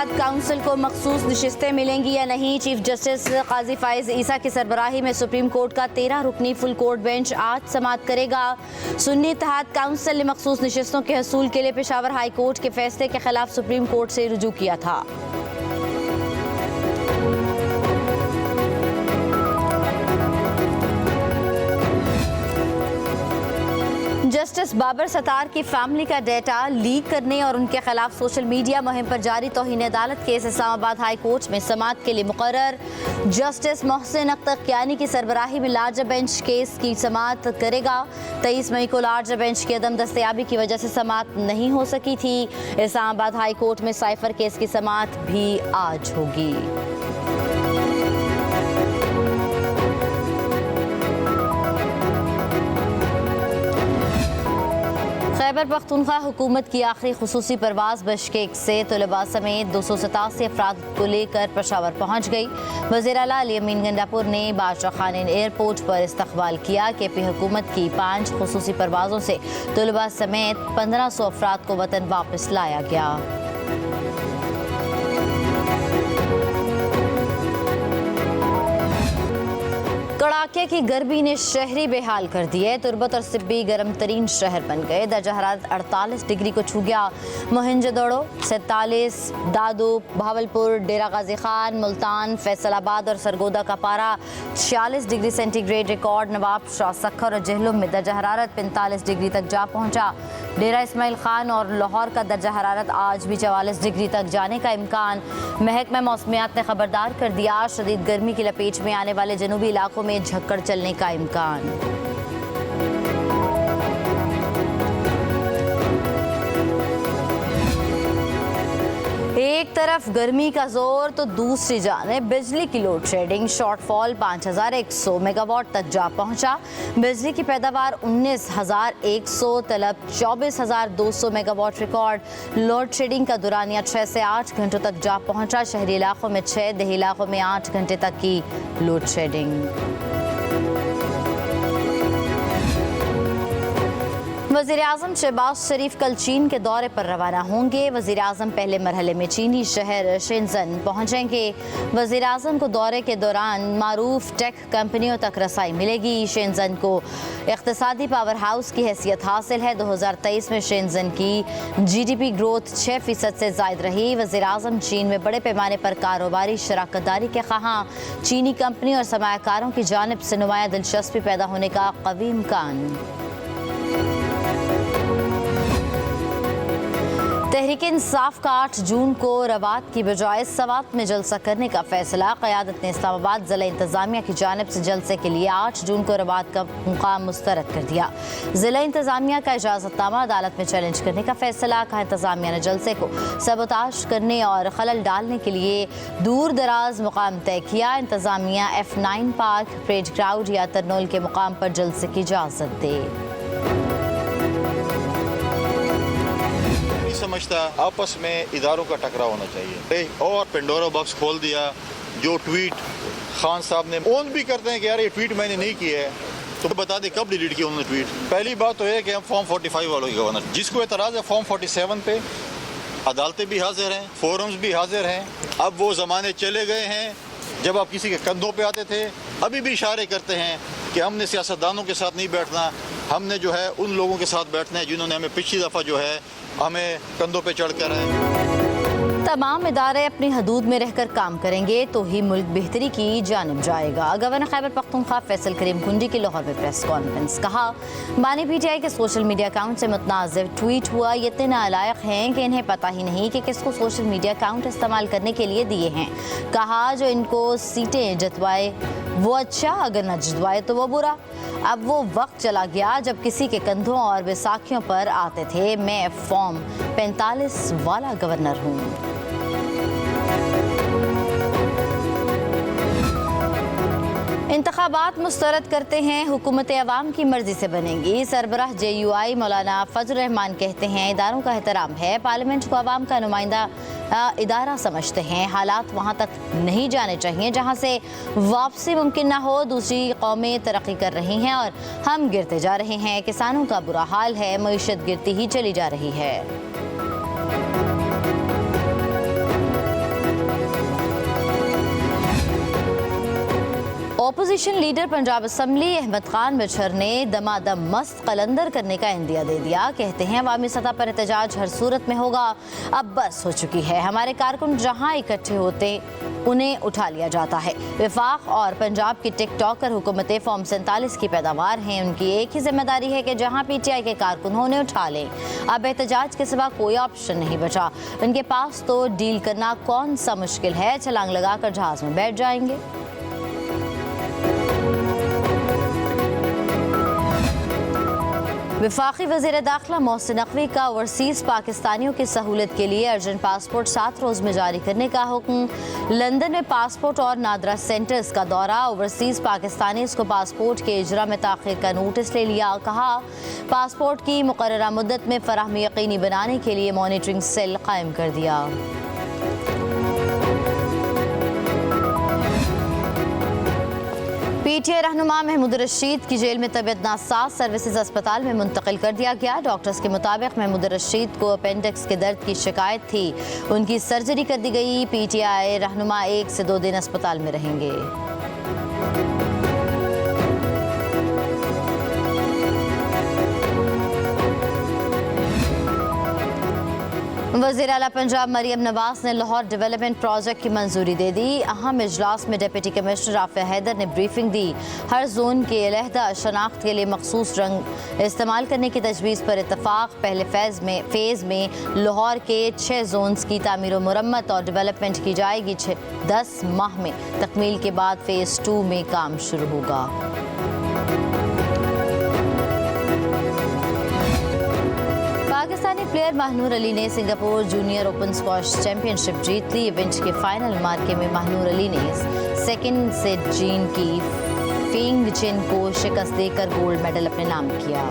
इत्तेहाद council को मखसूस नशिस्तें मिलेंगी या नहीं। चीफ जस्टिस काजी फाइज ईसा की सरबराही में सुप्रीम कोर्ट का 13 रुकनी फुल कोर्ट बेंच आज समाअत करेगा। सुन्नी इत्तेहाद काउंसिल ने मखसूस नशिस्तों के हसूल के लिए पेशावर हाई कोर्ट के फैसले के खिलाफ सुप्रीम कोर्ट से रुजू किया था। जस्टिस बाबर सत्तार की फैमिली का डेटा लीक करने और उनके खिलाफ सोशल मीडिया मुहिम पर जारी तौहीन अदालत केस इस्लामाबाद हाई कोर्ट में समाअत के लिए मुकर्रर। जस्टिस मोहसिन अख्तर कियानी की सरबराही में लार्जर बेंच केस की समाअत करेगा। 23 मई को लार्जर बेंच की अदम दस्तयाबी की वजह से समाअत नहीं हो सकी थी। इस्लामाबाद हाई कोर्ट में साइफर केस की समाअत भी आज होगी। खैबर पख्तूनख्वा हुकूमत की आखिरी खुसूसी परवाज़ बिश्केक से तलबा समेत 287 अफराद को लेकर पेशावर पहुँच गई। वज़ीर आला अली अमीन गंडापुर ने बादशाह खान एयरपोर्ट पर इस्तकबाल किया। KP हुकूमत की 5 खुसूसी परवाज़ों से तलबा समेत 1500 अफराद को वतन वापस लाया गया। कड़ाके की गर्मी ने शहरी बेहाल कर दिए। तुर्बत और सिब्बी गर्म तरीन शहर बन गए। दर्जा हरारत 48 डिग्री को छू गया। मोहनजोदड़ो 47, दादू, भावलपुर, डेरा गाजी खान, मुल्तान, फैसलाबाद और सरगोदा का पारा 46 degree centigrade record. Nawab Shah, Sukkur और जहलुम में दर्जा हरारत 45 डिग्री तक जा पहुंचा। डेरा इस्माइल खान और लाहौर का दर्जा हरारत आज भी 44 डिग्री तक जाने का इम्कान। महकमा मौसमियात ने खबरदार कर दिया, शदीद गर्मी की लपेट में आने वाले जनूबी इलाकों में झक्कड़ चलने का इम्कान। एक तरफ गर्मी का जोर तो दूसरी जानिब बिजली की लोड शेडिंग। शॉर्टफॉल 5100 मेगावाट तक जा पहुंचा। बिजली की पैदावार 19100, तलब 24200 मेगावाट रिकॉर्ड। लोड शेडिंग का दुरानिया 6 से 8 घंटों तक जा पहुंचा। शहरी इलाकों में 6, देही इलाकों में 8 घंटे तक की लोड शेडिंग। वज़ीर आज़म शहबाज शरीफ कल चीन के दौरे पर रवाना होंगे। वज़ीर आज़म पहले मरहले में चीनी शहर शेंजन पहुंचेंगे। वज़ीर आज़म को दौरे के दौरान मारूफ टेक कंपनियों तक रसाई मिलेगी। शेंजन को इक़्तिसादी पावर हाउस की हैसियत हासिल है। 2023 में शेंजन की GDP ग्रोथ 6% से ज़ायद रही। वज़ीर आज़म चीन में बड़े पैमाने पर कारोबारी शराकतदारी के ख़्वाहां। चीनी कंपनी और सरमायाकारों की जानिब से नुमाया दिलचस्पी पैदा होने का क़वी इम्कान। तहरीक इंसाफ का 8 जून को रवात की बजाय सवात में जलसा करने का फैसला। क़यादत ने इस्लामाबाद ज़िला इंतज़ामिया की जानिब से जलसे के लिए 8 जून को रवात का मुकाम मुस्तरद कर दिया। ज़िला इंतज़ामिया का इजाज़तनामा अदालत में चैलेंज करने का फैसला। कहा इंतज़ामिया ने जलसे को सबोताश करने और खलल डालने के लिए दूर दराज मुकाम तय किया। इंतज़ामिया F9 पार्क, परेड ग्राउंड या तरनोल के मुकाम पर जलसे की इजाज़त दे। समझता आपस में इदारों का टकराव होना चाहिए और पेंडोरा बॉक्स खोल दिया। जो ट्वीट खान साहब ने ओन भी करते हैं कि यार ये ट्वीट मैंने नहीं किया है, तो बता दें कब डिलीट किया उन्होंने ट्वीट। पहली बात तो है कि हम फॉर्म 45 वालों की गवर्नर, जिसको एतराज़ है फॉर्म 47 पे, अदालतें भी हाजिर हैं, फोरम्स भी हाजिर हैं। अब वो ज़माने चले गए हैं जब आप किसी के कंधों पे आते थे। अभी भी इशारे करते हैं कि हमने सियासतदानों के साथ नहीं बैठना, हमने जो है उन लोगों के साथ बैठना है जिन्होंने हमें पिछली दफ़ा जो है हमें कंधों पे चढ़ कर आए। तमाम इदारे अपनी हदूद में रहकर काम करेंगे तो ही मुल्क बेहतरी की जानिब जाएगा। गवर्नर खैबर पख्तूनख्वा फैसल करीम कुंडी की लाहौर में प्रेस कॉन्फ्रेंस। कहा बानी PTI के सोशल मीडिया अकाउंट से मुतनाज़िर ट्वीट हुआ। ये इतने नालायक हैं कि इन्हें पता ही नहीं कि किसको सोशल मीडिया अकाउंट इस्तेमाल करने के लिए दिए हैं। कहा जो इनको सीटें जतवाए वो अच्छा, अगर न जतवाए तो वो बुरा। अब वो वक्त चला गया जब किसी के कंधों और बैसाखियों पर आते थे। मैं फॉर्म 45 वाला गवर्नर हूँ। इंतखाबात मुस्तरद करते हैं, हुकूमत अवाम की मर्जी से बनेंगी। सरबराह JUI मौलाना फजल रहमान कहते हैं इदारों का एहतराम है, पार्लियामेंट को अवाम का नुमाइंदा इदारा समझते हैं। हालात वहाँ तक नहीं जाने चाहिए जहाँ से वापसी मुमकिन ना हो। दूसरी कौमें तरक्की कर रही हैं और हम गिरते जा रहे हैं। किसानों का बुरा हाल है, मईशत गिरती ही चली जा रही है। Opposition leader Punjab assembly Ahmed Khan मिच्छर ने दमादम मस्त कलंदर करने का इंदिया दे दिया। कहते हैं अवामी सतह पर एहतजाज हर सूरत में होगा, अब बस हो चुकी है। हमारे कारकुन जहां इकट्ठे होते उन्हें उठा लिया जाता है। विफाक और पंजाब की टिकटॉकर हुकूमतें फॉर्म 47 की पैदावार हैं। उनकी एक ही जिम्मेदारी है कि जहां पीटीआई के कारकुन हो उन्हें उठा लें। अब एहतजाज के सिवा कोई ऑप्शन नहीं बचा। उनके पास तो डील करना कौन सा मुश्किल है, छलांग लगाकर जहाज में बैठ जाएंगे। वफाकी वज़ीर दाखिला मोहसिन नकवी का ओवरसीज़ पाकिस्तानियों की सहूलत के लिए अर्जेंट पासपोर्ट 7 रोज़ में जारी करने का हुक्म। लंदन में पासपोर्ट और नादरा सेंटर्स का दौरा। ओवरसीज़ पाकिस्तानीज़ को पासपोर्ट के इजरा में ताख़ीर का नोटिस ले लिया। कहा पासपोर्ट की मुकर्ररा मुद्दत में फराहमी यकीनी बनाने के लिए मॉनिटरिंग सेल कायम कर दिया। पीटीआई रहनुमा महमूद रशीद की जेल में तबीयत नासाज सर्विसेज अस्पताल में मुंतकिल कर दिया गया। डॉक्टर्स के मुताबिक महमूद रशीद को अपेंडिक्स के दर्द की शिकायत थी, उनकी सर्जरी कर दी गई। पीटीआई रहनुमा 1 से 2 दिन अस्पताल में रहेंगे। वज़ीर आला पंजाब मरियम नवाज ने लाहौर डेवलपमेंट प्रोजेक्ट की मंजूरी दे दी। अहम इजलास में डिप्टी कमिश्नर राफिया हैदर ने ब्रीफिंग दी। हर जोन के अलहदा शनाख्त के लिए मखसूस रंग इस्तेमाल करने की तजवीज़ पर इतफाक। पहले फेज़ में लाहौर के 6 जोन्स की तामीर व मुरम्मत और डेवलपमेंट की जाएगी। 10 माह में तकमील के बाद फ़ेज़ 2 में काम शुरू होगा। पाकिस्तानी प्लेयर महानूर अली ने Singapore junior open squash championship जीत ली। इवेंट के फाइनल मार्के में महानूर अली ने सेकंड सेट चीन की फेंग चिन को शिकस्त देकर गोल्ड मेडल अपने नाम किया।